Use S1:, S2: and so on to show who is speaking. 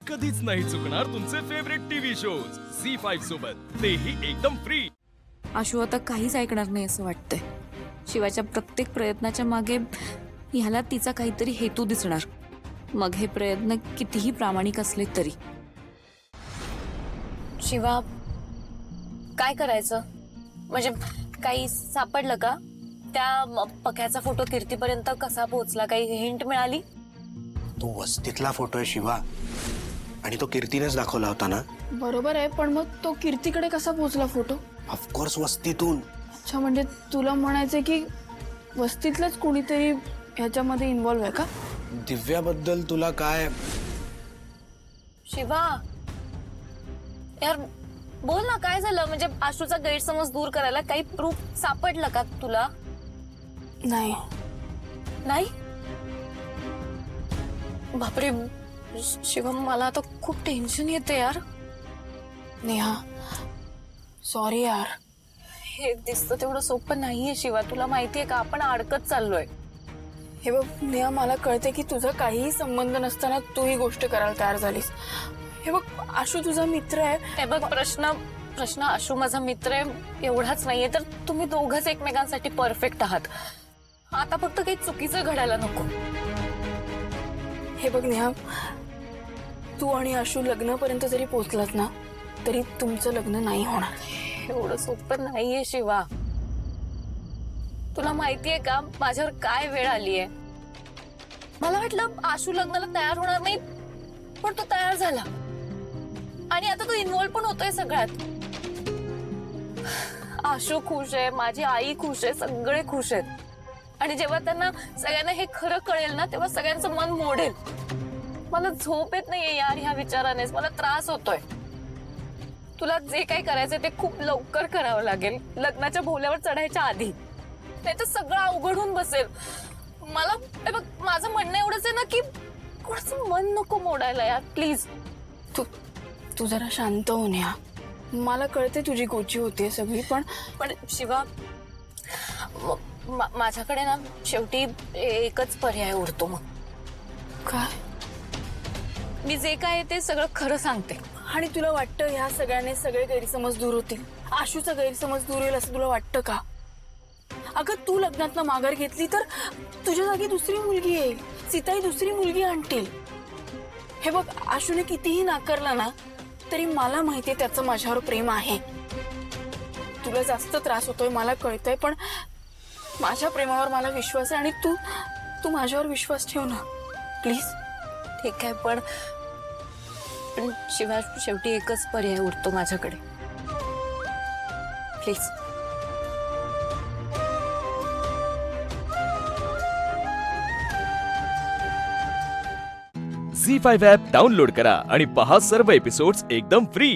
S1: कधीच नाही चुकणार तुमचे फेवरेट टीव्ही शोज झी5 सोबत, तेही एकदम फ्री।
S2: आशू आता काहीच ऐकणार नाही असं वाटतंय। शिवाच्या प्रत्येक प्रयत्नाच्या मागे ह्याला तिचा काहीतरी हेतू दिसणार, मग हे प्रयत्न कितीही प्रामाणिक असले तरी।
S3: शिवा, काय करायचं? म्हणजे काही सापडलं का? त्या पक्याचा फोटो कीर्तीपर्यंत कसा पोहोचला? काही हिंट मिळाली?
S4: तो वस्तीतला फोटो आहे शिवा, आणि तो कीर्तीनेच दाखवला होता ना?
S5: बरोबर आहे, पण मग तो कीर्तीकडे कसा पोहोचला फोटो?
S4: ऑफकोर्स वस्तीतून।
S5: अच्छा, म्हणजे तुला म्हणायचं की वस्तीतलंच कोणीतरी ह्याच्यामध्ये इन्व्हॉल्व आहे का?
S4: दिव्याबद्दल तुला काय?
S3: शिवा यार, बोल ना, काय झालं? म्हणजे आशूचा गैरसमज दूर करायला काही प्रूफ सापडलं का तुला?
S5: नाही
S3: नाही? बापरे शिवा, मला आता खूप टेन्शन येते यार।
S5: नेहा, सॉरी यार।
S3: हे दिसतं तेवढं सोपं नाहीये शिवा, तुला माहितीये का? आपण अडकत चाललोय।
S5: हे बघ नेहा, मला कळते की तुझा काहीही संबंध नसताना तू ही गोष्ट करायला तयार झालीस। हे बघ, आशू तुझा मित्र आहे।
S3: हे बघ, प्रश्न आशू माझा मित्र आहे एवढाच नाहीये, तर तुम्ही दोघंच एकमेकांसाठी परफेक्ट आहात। आता फक्त काही चुकीचं घडायला नको।
S5: हे बघ नेहा, तू आणि आशू लग्नापर्यंत जरी पोहोचलात ना, तरी तुमचं लग्न नाही होणार।
S3: एवढं सोपं नाहीये शिवा। तुला माहितीये का माझ्यावर काय वेळ आलीये? मला वाटलं आशू लग्नाला तयार होणार नाही, पण तो तयार झाला, आणि आता तो इन्व्हॉल्व पण होतोय सगळ्यात। आशू खुश आहे, माझी आई खुश आहे, सगळे खुश आहेत। आणि जेव्हा त्यांना सगळ्यांना हे खरं कळेल ना, तेव्हा सगळ्यांचं मन मोडेल। मला झोप येत नाहीये यार ह्या विचारानेच, मला त्रास होतोय। तुला जे काही करायचं ते खूप लवकर करावं लागेल, लग्नाच्या भोवल्यावर चढायच्या आधी, नाही तर सगळं अवघड होऊन बसेल। मला हे बघ, माझं म्हणणं एवढंच आहे ना की कोणाचं मन नको मोडायला यार, प्लीज।
S5: तू जरा शांत हो नेहा। मला कळते तुझी गोची होते सगळी,
S3: पण शिवा, माझ्याकडे ना शेवटी एकच पर्याय उरतो। मग
S5: काय?
S3: मी जे काय ते सगळं खरं सांगते।
S5: आणि तुला वाटतं ह्या सगळ्याने सगळे गैरसमज दूर होतील? आशूचा गैरसमज दूर होईल असं तुला वाटतं का? अगं, तू लग्नातनं माघार घेतली तर तुझ्या जागी दुसरी मुलगी येईल, सीताई दुसरी मुलगी आणतील। हे बघ, आशूने कितीही नाकारला ना, तरी मला माहितीये त्याचं माझ्यावर प्रेम आहे। तुला जास्त त्रास होतोय मला कळतंय, पण माझ्या प्रेमावर मला विश्वास आहे, आणि तू माझ्यावर विश्वास ठेव ना प्लीज।
S3: ठीक आहे, पण शिवा शेवटी एकच पर्याय उरतो माझ्याकडे, प्लीज।
S1: झी5 ॲप डाउनलोड करा आणि पहा सर्व एपिसोड्स एकदम फ्री।